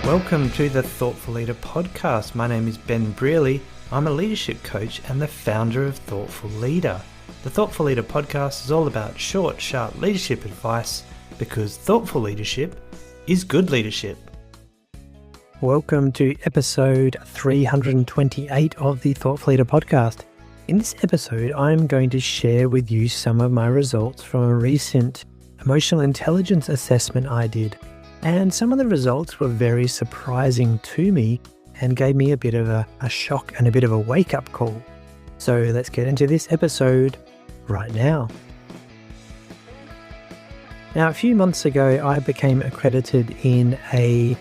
Welcome to the Thoughtful Leader podcast. My name is Ben Brearley. I'm a leadership coach and the founder of Thoughtful Leader. The Thoughtful Leader podcast is all about short, sharp leadership advice because thoughtful leadership is good leadership. Welcome to episode 328 of the Thoughtful Leader podcast. In this episode, I'm going to share with you some of my results from a recent emotional intelligence assessment I did. And some of the results were very surprising to me and gave me a bit of a shock and a bit of a wake-up call. So let's get into this episode right now. Now, a few months ago, I became accredited in a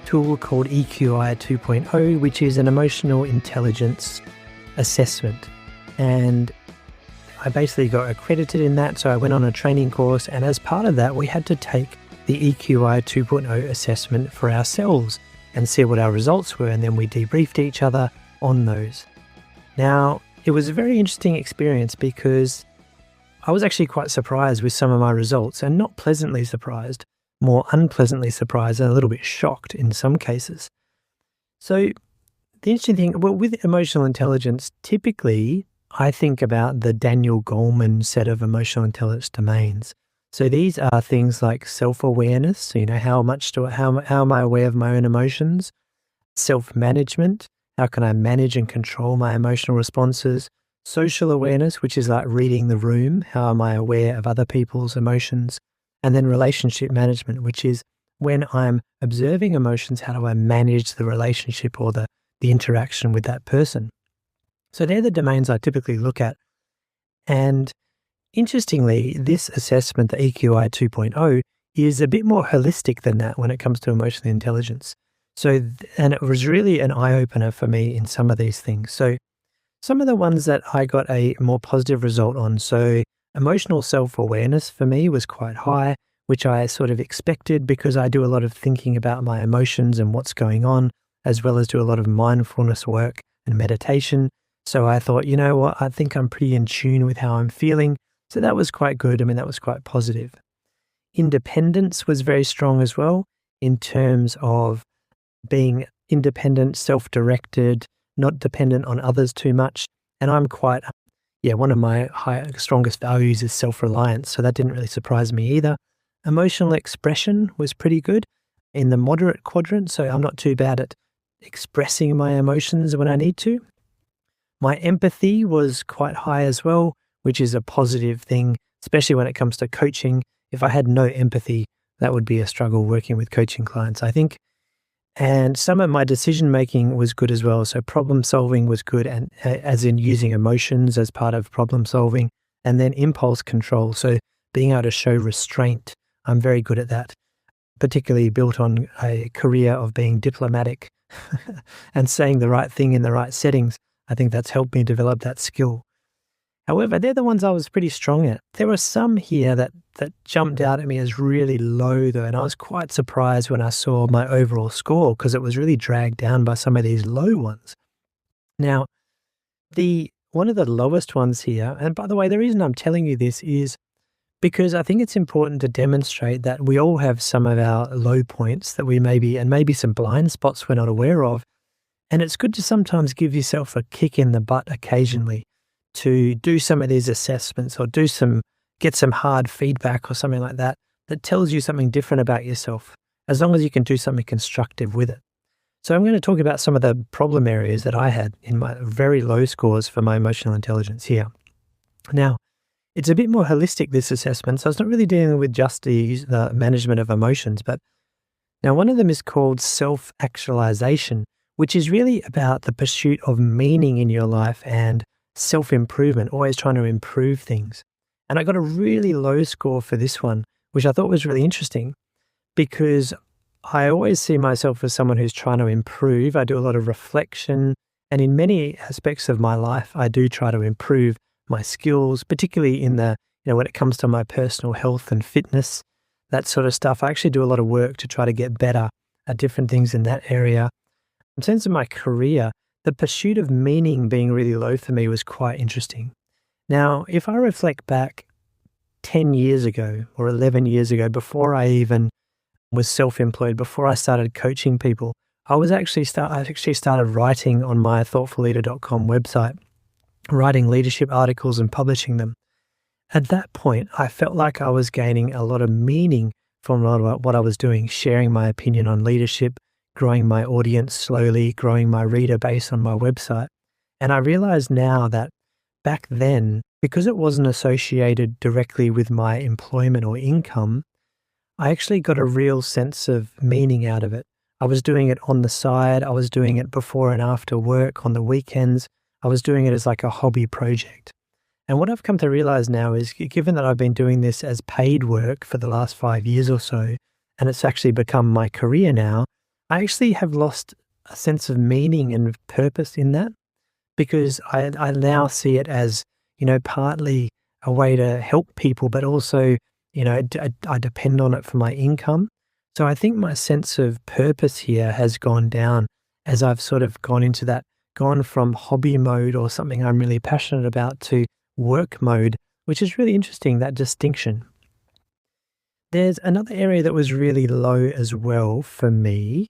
tool called EQI 2.0, which is an emotional intelligence assessment. And I basically got accredited in that, so I went on a training course, and as part of that, we had to take the EQI 2.0 assessment for ourselves and see what our results were, and then we debriefed each other on those. Now, it was a very interesting experience because I was actually quite surprised with some of my results, and not pleasantly surprised, more unpleasantly surprised and a little bit shocked in some cases. So the interesting thing, with emotional intelligence, typically I think about the Daniel Goleman set of emotional intelligence domains. So these are things like self-awareness, so how am I aware of my own emotions? Self-management, how can I manage and control my emotional responses? Social awareness, which is like reading the room, how am I aware of other people's emotions? And then relationship management, which is when I'm observing emotions, how do I manage the relationship or the interaction with that person? So they're the domains I typically look at. And interestingly, this assessment, the EQI 2.0, is a bit more holistic than that when it comes to emotional intelligence. And it was really an eye-opener for me in some of these things. So some of the ones that I got a more positive result on, so emotional self-awareness for me was quite high, which I sort of expected because I do a lot of thinking about my emotions and what's going on, as well as do a lot of mindfulness work and meditation. So I thought, you know what, I think I'm pretty in tune with how I'm feeling. So that was quite good. That was quite positive. Independence was very strong as well in terms of being independent, self-directed, not dependent on others too much. And I'm quite, one of my strongest values is self-reliance. So that didn't really surprise me either. Emotional expression was pretty good in the moderate quadrant. So I'm not too bad at expressing my emotions when I need to. My empathy was quite high as well, which is a positive thing, especially when it comes to coaching. If I had no empathy, that would be a struggle working with coaching clients, I think. And some of my decision-making was good as well. So problem-solving was good, and as in using emotions as part of problem-solving. And then impulse control, so being able to show restraint. I'm very good at that, particularly built on a career of being diplomatic and saying the right thing in the right settings. I think that's helped me develop that skill. However, they're the ones I was pretty strong at. There were some here that jumped out at me as really low though, and I was quite surprised when I saw my overall score because it was really dragged down by some of these low ones. Now, one of the lowest ones here, and by the way, the reason I'm telling you this is because I think it's important to demonstrate that we all have some of our low points that maybe some blind spots we're not aware of. And it's good to sometimes give yourself a kick in the butt occasionally to do some of these assessments or get some hard feedback or something like that tells you something different about yourself, as long as you can do something constructive with it. So I'm going to talk about some of the problem areas that I had in my very low scores for my emotional intelligence here. Now, it's a bit more holistic, this assessment, so it's not really dealing with just the management of emotions, but now one of them is called self-actualization, which is really about the pursuit of meaning in your life and self-improvement, always trying to improve things. And I got a really low score for this one, which I thought was really interesting because I always see myself as someone who's trying to improve. I do a lot of reflection, and in many aspects of my life, I do try to improve my skills, particularly in when it comes to my personal health and fitness, that sort of stuff. I actually do a lot of work to try to get better at different things in that area. In terms of my career, the pursuit of meaning being really low for me was quite interesting. Now, if I reflect back 10 years ago or 11 years ago, before I even was self-employed, before I started coaching people, I actually started writing on my thoughtfulleader.com website, writing leadership articles and publishing them. At that point, I felt like I was gaining a lot of meaning from what I was doing, sharing my opinion on leadership, growing my audience slowly, growing my reader base on my website. And I realize now that back then, because it wasn't associated directly with my employment or income, I actually got a real sense of meaning out of it. I was doing it on the side. I was doing it before and after work, on the weekends. I was doing it as like a hobby project. And what I've come to realize now is, given that I've been doing this as paid work for the last 5 years or so, and it's actually become my career now, I actually have lost a sense of meaning and purpose in that, because I now see it as, partly a way to help people, but also, I depend on it for my income. So I think my sense of purpose here has gone down as I've sort of gone from hobby mode or something I'm really passionate about to work mode, which is really interesting, that distinction. There's another area that was really low as well for me.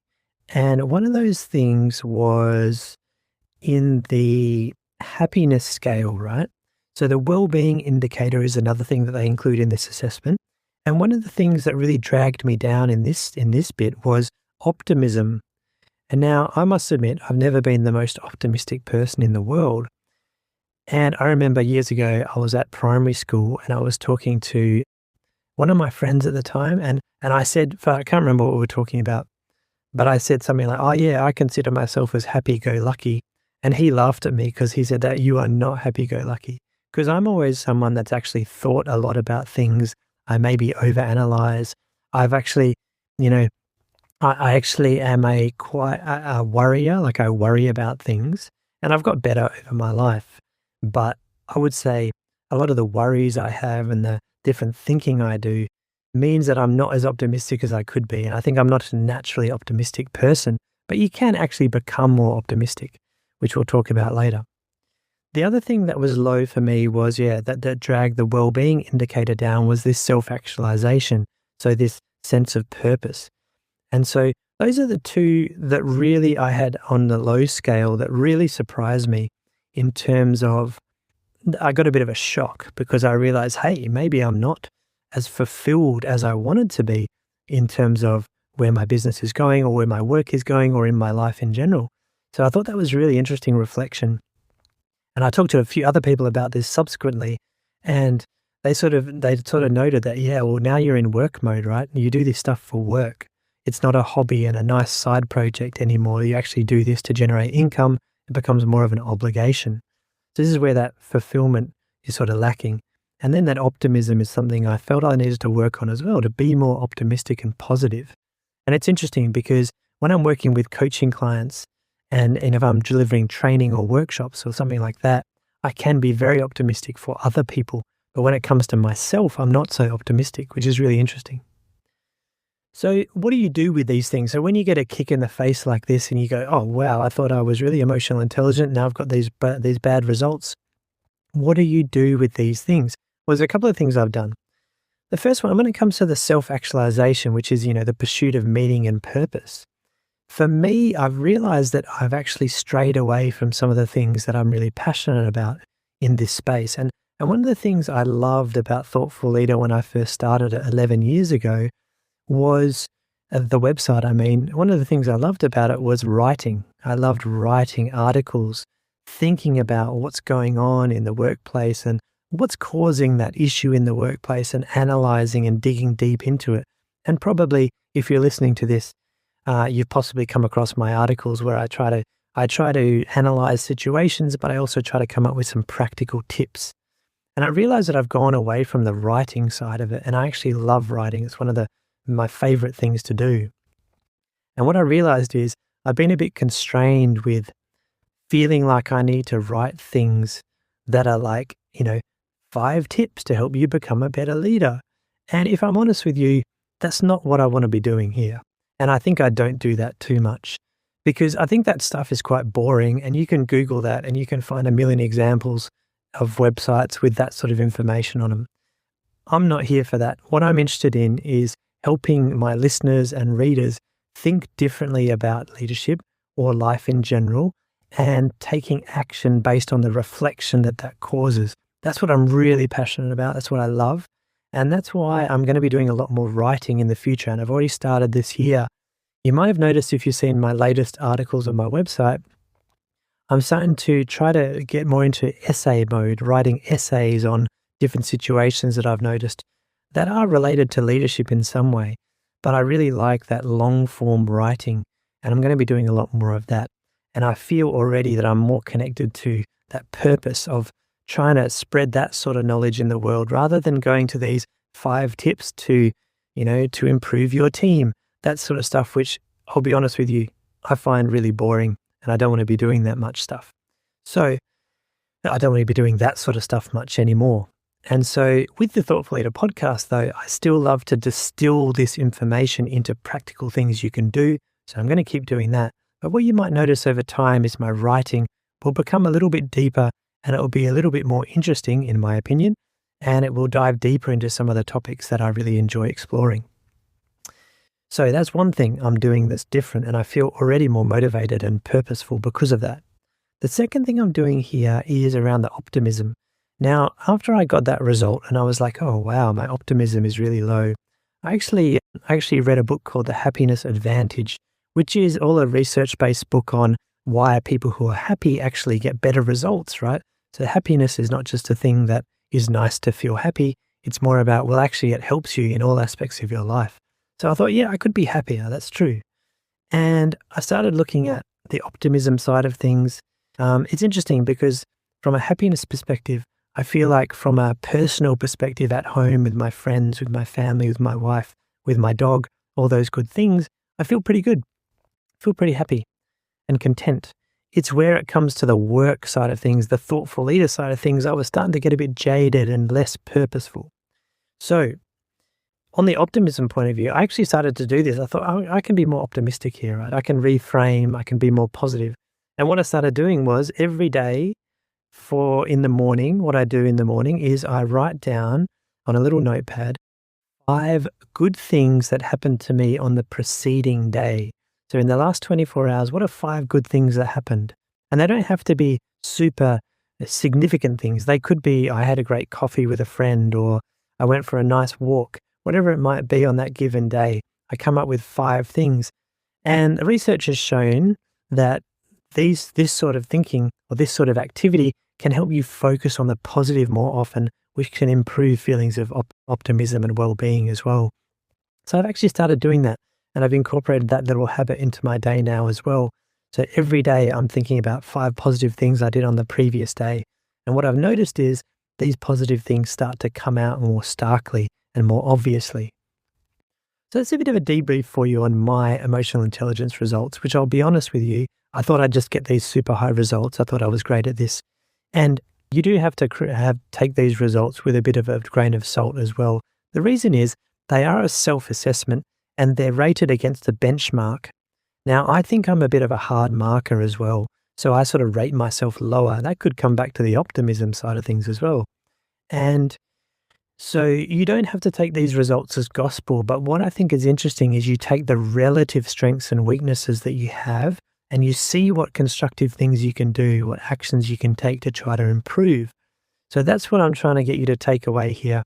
And one of those things was in the happiness scale, right? So the well-being indicator is another thing that they include in this assessment. And one of the things that really dragged me down in this bit was optimism. And now I must admit, I've never been the most optimistic person in the world. And I remember years ago, I was at primary school and I was talking to one of my friends at the time. And I said, I can't remember what we were talking about, but I said something like, oh yeah, I consider myself as happy-go-lucky. And he laughed at me because he said that you are not happy-go-lucky. Because I'm always someone that's actually thought a lot about things. I maybe overanalyze. I've actually, I actually am quite a worrier, like I worry about things, and I've got better over my life. But I would say a lot of the worries I have and the different thinking I do means that I'm not as optimistic as I could be. And I think I'm not a naturally optimistic person, but you can actually become more optimistic, which we'll talk about later. The other thing that was low for me was, that dragged the well-being indicator down was this self-actualization. So this sense of purpose. And so those are the two that really I had on the low scale that really surprised me, in terms of, I got a bit of a shock because I realized, hey, maybe I'm not as fulfilled as I wanted to be in terms of where my business is going or where my work is going or in my life in general. So I thought that was really interesting reflection. And I talked to a few other people about this subsequently, and they sort of noted that, now you're in work mode, right? You do this stuff for work. It's not a hobby and a nice side project anymore. You actually do this to generate income. It becomes more of an obligation. So this is where that fulfillment is sort of lacking. And then that optimism is something I felt I needed to work on as well, to be more optimistic and positive. And it's interesting because when I'm working with coaching clients and if I'm delivering training or workshops or something like that, I can be very optimistic for other people. But when it comes to myself, I'm not so optimistic, which is really interesting. So what do you do with these things? So when you get a kick in the face like this and you go, oh, wow, I thought I was really emotional intelligent. Now I've got these bad results. What do you do with these things? Well, there's a couple of things I've done. The first one, when it comes to the self-actualization, which is, the pursuit of meaning and purpose. For me, I've realized that I've actually strayed away from some of the things that I'm really passionate about in this space. And one of the things I loved about Thoughtful Leader when I first started it 11 years ago was the website. One of the things I loved about it was writing. I loved writing articles, thinking about what's going on in the workplace and what's causing that issue in the workplace and analyzing and digging deep into it. And probably if you're listening to this, you've possibly come across my articles where I try to analyze situations, but I also try to come up with some practical tips. And I realized that I've gone away from the writing side of it, and I actually love writing. It's one of my favorite things to do. And what I realized is I've been a bit constrained with feeling like I need to write things that are like, 5 tips to help you become a better leader. And if I'm honest with you, that's not what I want to be doing here. And I think I don't do that too much because I think that stuff is quite boring, and you can Google that and you can find a million examples of websites with that sort of information on them. I'm not here for that. What I'm interested in is helping my listeners and readers think differently about leadership or life in general and taking action based on the reflection that that causes. That's what I'm really passionate about. That's what I love. And that's why I'm going to be doing a lot more writing in the future. And I've already started this year. You might have noticed if you've seen my latest articles on my website, I'm starting to try to get more into essay mode, writing essays on different situations that I've noticed that are related to leadership in some way. But I really like that long form writing, and I'm going to be doing a lot more of that. And I feel already that I'm more connected to that purpose of trying to spread that sort of knowledge in the world rather than going to these 5 tips to improve your team, that sort of stuff, which I'll be honest with you, I find really boring and I don't want to be doing that much stuff. So I don't want to be doing that sort of stuff much anymore. And so with the Thoughtful Leader podcast, though, I still love to distill this information into practical things you can do. So I'm going to keep doing that. But what you might notice over time is my writing will become a little bit deeper and it will be a little bit more interesting, in my opinion, and it will dive deeper into some of the topics that I really enjoy exploring. So that's one thing I'm doing that's different, and I feel already more motivated and purposeful because of that. The second thing I'm doing here is around the optimism. Now, after I got that result and I was like, oh, wow, my optimism is really low, I actually read a book called The Happiness Advantage, which is all a research-based book on why people who are happy actually get better results, right? So happiness is not just a thing that is nice to feel happy. It's more about, well, actually it helps you in all aspects of your life. So I thought, yeah, I could be happier. That's true. And I started looking at the optimism side of things. It's interesting because from a happiness perspective, I feel like from a personal perspective at home with my friends, with my family, with my wife, with my dog, all those good things, I feel pretty good. I feel pretty happy and content. It's where it comes to the work side of things, the thoughtful leader side of things, I was starting to get a bit jaded and less purposeful. So on the optimism point of view, I actually started to do this. I thought, oh, I can be more optimistic here, right? I can reframe, I can be more positive. And what I started doing was every day in the morning, what I do in the morning is I write down on a little notepad 5 good things that happened to me on the preceding day. So in the last 24 hours, what are 5 good things that happened? And they don't have to be super significant things. They could be, I had a great coffee with a friend, or I went for a nice walk, whatever it might be on that given day. I come up with 5 things. And the research has shown that this sort of thinking or this sort of activity can help you focus on the positive more often, which can improve feelings of optimism and well-being as well. So I've actually started doing that. And I've incorporated that little habit into my day now as well. So every day I'm thinking about 5 positive things I did on the previous day. And what I've noticed is these positive things start to come out more starkly and more obviously. So it's a bit of a debrief for you on my emotional intelligence results, which I'll be honest with you, I thought I'd just get these super high results. I thought I was great at this. And you do have to take these results with a bit of a grain of salt as well. The reason is they are a self-assessment, and they're rated against a benchmark. Now, I think I'm a bit of a hard marker as well, so I sort of rate myself lower. That could come back to the optimism side of things as well. And so you don't have to take these results as gospel, but what I think is interesting is you take the relative strengths and weaknesses that you have, and you see what constructive things you can do, what actions you can take to try to improve. So that's what I'm trying to get you to take away here.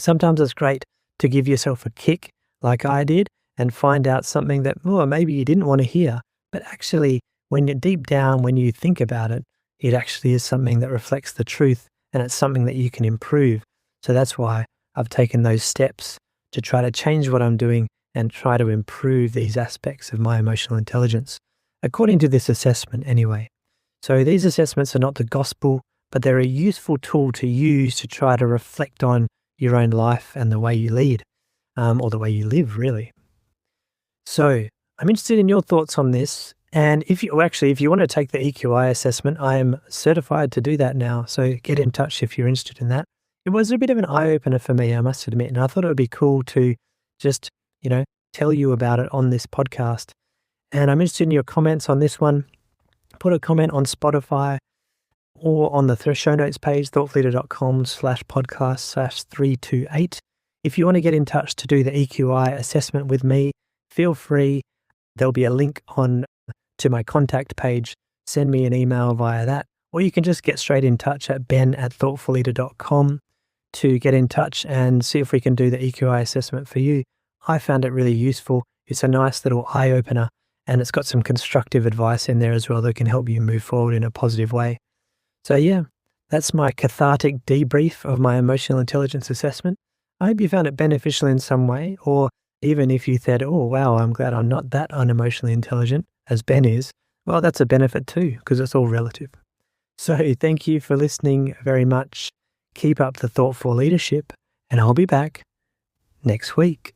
Sometimes it's great to give yourself a kick, like I did, and find out something that, maybe you didn't want to hear, but actually when you're deep down, when you think about it, it actually is something that reflects the truth, and it's something that you can improve. So that's why I've taken those steps to try to change what I'm doing and try to improve these aspects of my emotional intelligence, according to this assessment anyway. So these assessments are not the gospel, but they're a useful tool to use to try to reflect on your own life and the way you lead. Or the way you live, really. So I'm interested in your thoughts on this. And if you want to take the EQI assessment, I am certified to do that now. So get in touch if you're interested in that. It was a bit of an eye-opener for me, I must admit. And I thought it would be cool to just, tell you about it on this podcast. And I'm interested in your comments on this one. Put a comment on Spotify or on the show notes page, thoughtfulleader.com/podcast/328. If you want to get in touch to do the EQI assessment with me, feel free. There'll be a link on to my contact page. Send me an email via that, or you can just get straight in touch at ben@thoughtfulleader.com to get in touch and see if we can do the EQI assessment for you. I found it really useful. It's a nice little eye-opener, and it's got some constructive advice in there as well that can help you move forward in a positive way. So yeah, that's my cathartic debrief of my emotional intelligence assessment. I hope you found it beneficial in some way, or even if you said, oh wow, I'm glad I'm not that unemotionally intelligent as Ben is, well, that's a benefit too, because it's all relative. So thank you for listening very much. Keep up the thoughtful leadership, and I'll be back next week.